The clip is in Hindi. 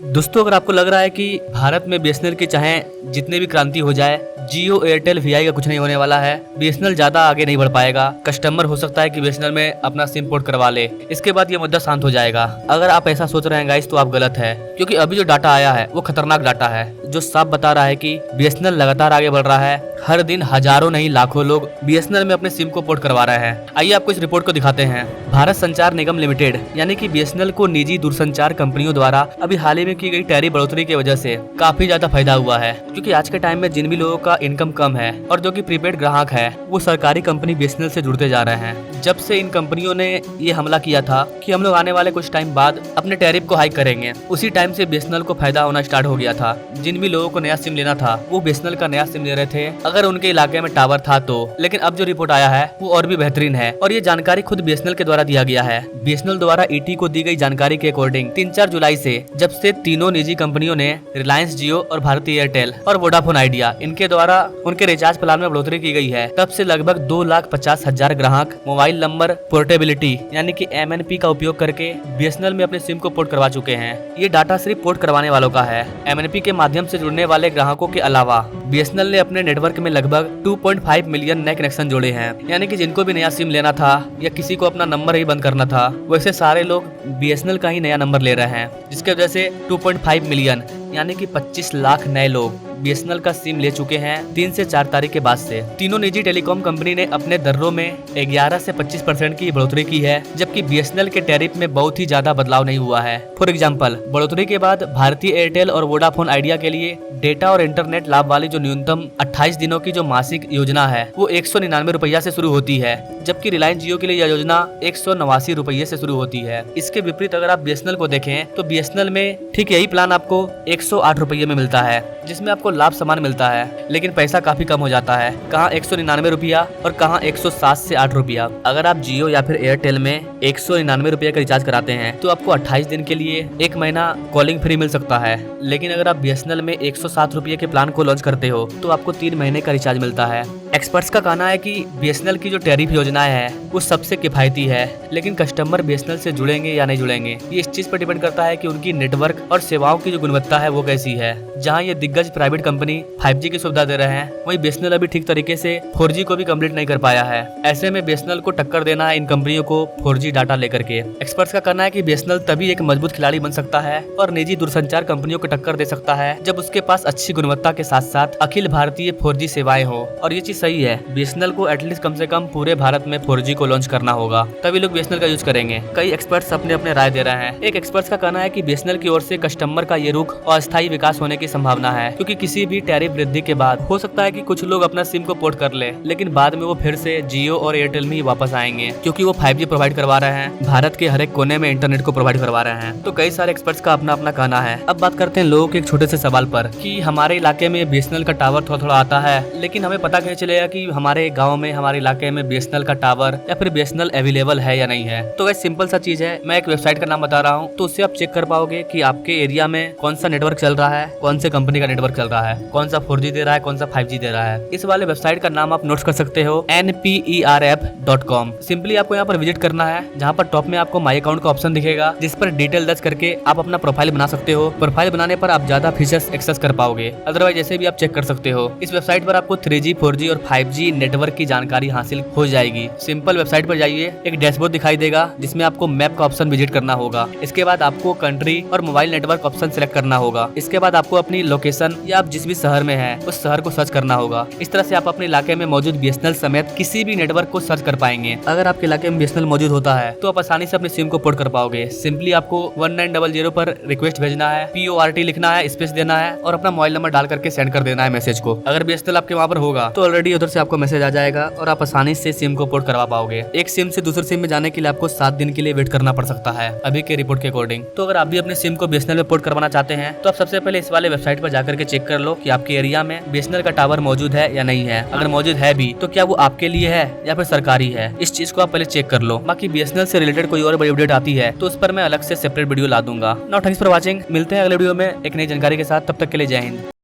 दोस्तों, अगर आपको लग रहा है कि भारत में बीएसएनएल की चाहे जितने भी क्रांति हो जाए, जियो एयरटेल वीआई का कुछ नहीं होने वाला है। बीएसएनएल ज्यादा आगे नहीं बढ़ पाएगा। कस्टमर हो सकता है कि बीएसएनएल में अपना सिम पोर्ट करवा ले, इसके बाद ये मुद्दा शांत हो जाएगा। अगर आप ऐसा सोच रहे हैं गाइस, तो आप गलत है, क्योंकि अभी जो डाटा आया है वो खतरनाक डाटा है, जो साफ बता रहा है कि बीएसएनएल लगातार आगे बढ़ रहा है। हर दिन हजारों नहीं लाखों लोग बीएसएनएल में अपने सिम को पोर्ट करवा रहे हैं। आइए आपको इस रिपोर्ट को दिखाते हैं। भारत संचार निगम लिमिटेड यानी कि बीएसएनएल को निजी दूरसंचार कंपनियों द्वारा अभी हाल ही में की गई टैरिफ बढ़ोतरी की वजह से काफी ज्यादा फायदा हुआ है, क्योंकि आज के टाइम में जिन भी लोगों का इनकम कम है और जो कि प्रीपेड ग्राहक है, वो सरकारी कंपनी बीएसएनएल से जुड़ते जा रहे हैं। जब से इन कंपनियों ने ये हमला किया था कि हम लोग आने वाले कुछ टाइम बाद अपने टैरिफ को हाइक करेंगे, उसी टाइम से बीएसएनएल को फायदा होना स्टार्ट हो गया था। जिन भी लोगों को नया सिम लेना था वो बीएसएनएल का नया सिम ले रहे थे, अगर उनके इलाके में टावर था तो। लेकिन अब जो रिपोर्ट आया है वो और भी बेहतरीन है, और ये जानकारी खुद बीएसएनएल के द्वारा दिया गया है। बीएसएनएल द्वारा ईटी को दी गई जानकारी के अकॉर्डिंग 3-4 जुलाई से, जब से तीनों निजी कंपनियों ने रिलायंस जियो और भारती एयरटेल और वोडाफोन आइडिया इनके द्वारा उनके रिचार्ज प्लान में बढ़ोतरी की गई है, तब से लगभग 2,50,000 ग्राहक मोबाइल नंबर पोर्टेबिलिटी यानी कि MNP का उपयोग करके बीएसएनएल में अपने सिम को पोर्ट करवा चुके हैं। ये डाटा सिर्फ पोर्ट करवाने वालों का है। MNP के माध्यम से जुड़ने वाले ग्राहकों के अलावा बीएसएनएल ने अपने नेटवर्क में लगभग 2.5 मिलियन नए कनेक्शन जोड़े हैं, यानी कि जिनको भी नया सिम लेना था या किसी को अपना नंबर ही बंद करना था, वैसे सारे लोग बीएसएनएल का ही नया नंबर ले रहे हैं, जिसके वजह से 2.5 मिलियन यानी कि 25 लाख नए लोग बीएसएनएल का सिम ले चुके हैं 3 से 4 तारीख के बाद से। तीनों निजी टेलीकॉम कंपनी ने अपने दरों में 11 से 25% की बढ़ोतरी की है, जबकि बीएसएनएल के टैरिफ में बहुत ही ज्यादा बदलाव नहीं हुआ है। फॉर एग्जांपल, बढ़ोतरी के बाद भारतीय एयरटेल और वोडाफोन आइडिया के लिए डेटा और इंटरनेट लाभ वाली जो न्यूनतम 28 दिनों की जो मासिक योजना है वो 199 रुपया से शुरू होती है, जबकि रिलायंस जियो के लिए यह योजना 189 रुपये से शुरू होती है। इसके विपरीत अगर आप बीएसएनएल को देखें तो बीएसएनएल में ठीक यही प्लान आपको 108 रुपये में मिलता है, जिसमें आपको लाभ समान मिलता है, लेकिन पैसा काफी कम हो जाता है। कहाँ 199 रुपया और कहाँ 107 से 8 रुपया। अगर आप जियो या फिर एयरटेल में 199 रुपये का रिचार्ज कराते हैं तो आपको 28 दिन के लिए 1 महीना कॉलिंग फ्री मिल सकता है, लेकिन अगर आप बीएसएनएल में 107 रुपये के प्लान को लॉन्च करते हो तो आपको 3 महीने का रिचार्ज मिलता है। एक्सपर्ट्स का कहना है कि बीएसएनएल की जो टैरिफ योजनाएं है वो सबसे किफायती है, लेकिन कस्टमर बीएसएनएल से जुड़ेंगे या नहीं जुड़ेंगे ये इस चीज पर डिपेंड करता है कि उनकी नेटवर्क और सेवाओं की जो गुणवत्ता है वो कैसी है। जहां ये दिग्गज प्राइवेट कंपनी 5G की सुविधा दे रहे हैं, वहीं बीएसएनएल अभी ठीक तरीके से 4G को भी कंप्लीट नहीं कर पाया है। ऐसे में बीएसएनएल को टक्कर देना है इन कंपनियों को 4G डाटा लेकर के। एक्सपर्ट्स का कहना है कि बीएसएनएल तभी एक मजबूत खिलाड़ी बन सकता है और निजी दूरसंचार कंपनियों को टक्कर दे सकता है जब उसके पास अच्छी गुणवत्ता के साथ साथ अखिल भारतीय 4G सेवाएं हो। और ये चीज सही है, बीएसएनएल को एटलीस्ट कम से कम पूरे भारत में 4G को लॉन्च करना होगा, तभी लोग बीएसएनएल का यूज करेंगे। कई एक्सपर्ट्स अपने अपने राय दे रहे हैं। एक एक्सपर्ट्स का कहना है कि बीएसएनएल की ओर से कस्टमर का ये रुख और अस्थायी विकास होने की संभावना है, क्योंकि किसी भी टैरिफ वृद्धि के बाद हो सकता है कि कुछ लोग अपना सिम को पोर्ट कर ले, लेकिन बाद में वो फिर से जियो और एयरटेल में ही वापस आएंगे, क्योंकि वो 5G प्रोवाइड करवा रहे हैं, भारत के हर एक कोने में इंटरनेट को प्रोवाइड करवा रहे हैं। तो कई सारे एक्सपर्ट्स का अपना अपना कहना है। अब बात करते हैं लोगों के एक छोटे से सवाल पर कि हमारे इलाके में बीएसएनएल का टावर थोड़ा थोड़ा आता है, लेकिन हमें पता कैसे चलेगा कि हमारे गाँव में हमारे इलाके में बीएसएनएल का टावर या फिर बीएसएनएल अवेलेबल है या नहीं है। तो वैसे सिंपल सा चीज है, मैं एक वेबसाइट का नाम बता रहा हूँ, तो उससे आप चेक कर पाओगे कि आपके एरिया में कौन सा नेटवर्क चल रहा है, कौन से कंपनी का नेटवर्क चल रहा है, कौन सा 4G दे रहा है, कौन सा 5G दे रहा है। इस वाले वेबसाइट का नाम आप नोट कर सकते हो, nperf.com। सिंपली आपको यहाँ पर विजिट करना है, जहाँ पर टॉप में आपको माई अकाउंट का ऑप्शन दिखेगा, जिस पर डिटेल दर्ज करके आप अपना प्रोफाइल बना सकते हो। प्रोफाइल बनाने पर आप ज्यादा फीचर्स एक्सेस कर पाओगे, अदरवाइज जैसे भी आप चेक कर सकते हो। इस वेबसाइट पर आपको 3G 4G और 5G नेटवर्क की जानकारी हासिल हो जाएगी। सिंपल वेबसाइट पर जाइए, एक डैशबोर्ड दिखाई देगा जिसमें आपको मैप का ऑप्शन विजिट करना होगा। इसके बाद आपको कंट्री और मोबाइल नेटवर्क ऑप्शन सिलेक्ट करना होगा। इसके बाद आपको अपनी लोकेशन या आप जिस भी शहर में हैं उस शहर को सर्च करना होगा। इस तरह से आप अपने इलाके में मौजूद बीएसएनएल समेत किसी भी नेटवर्क को सर्च कर पाएंगे। अगर आपके इलाके में बीएसएनएल मौजूद होता है तो आप आसानी से अपने सिम को पोर्ट कर पाओगे। सिंपली आपको 1900 पर रिक्वेस्ट भेजना है, PORT लिखना है, स्पेस देना है और अपना मोबाइल नंबर डाल करके सेंड कर देना है मैसेज को। अगर बीएसएनएल आपके वहाँ पर होगा तो ऑलरेडी उधर से आपको मैसेज आ जाएगा और आप आसानी से सिम को पोर्ट करवा पाओगे। एक सिम से दूसरे सिम में जाने के लिए आपको 7 दिन के लिए वेट करना पड़ सकता है अभी के रिपोर्ट के अकॉर्डिंग। तो अगर आप भी अपने सिम को बीएसएनएल में पोर्ट करवाना चाहते हैं तो आप सबसे पहले इस वाले वेबसाइट पर जाकर के चेक कर लो कि आपके एरिया में बीएसएनएल का टावर मौजूद है या नहीं है। अगर मौजूद है भी तो क्या वो आपके लिए है या फिर सरकारी है, इस चीज को आप पहले चेक कर लो। बाकी बीएसएनएल से रिलेटेड कोई और बड़ी अपडेट आती है तो उस पर मैं अलग से सेपरेट वीडियो ला दूंगा। Now thanks for watching. मिलते हैं अगले वीडियो में एक नई जानकारी के साथ, तब तक के लिए जय हिंद।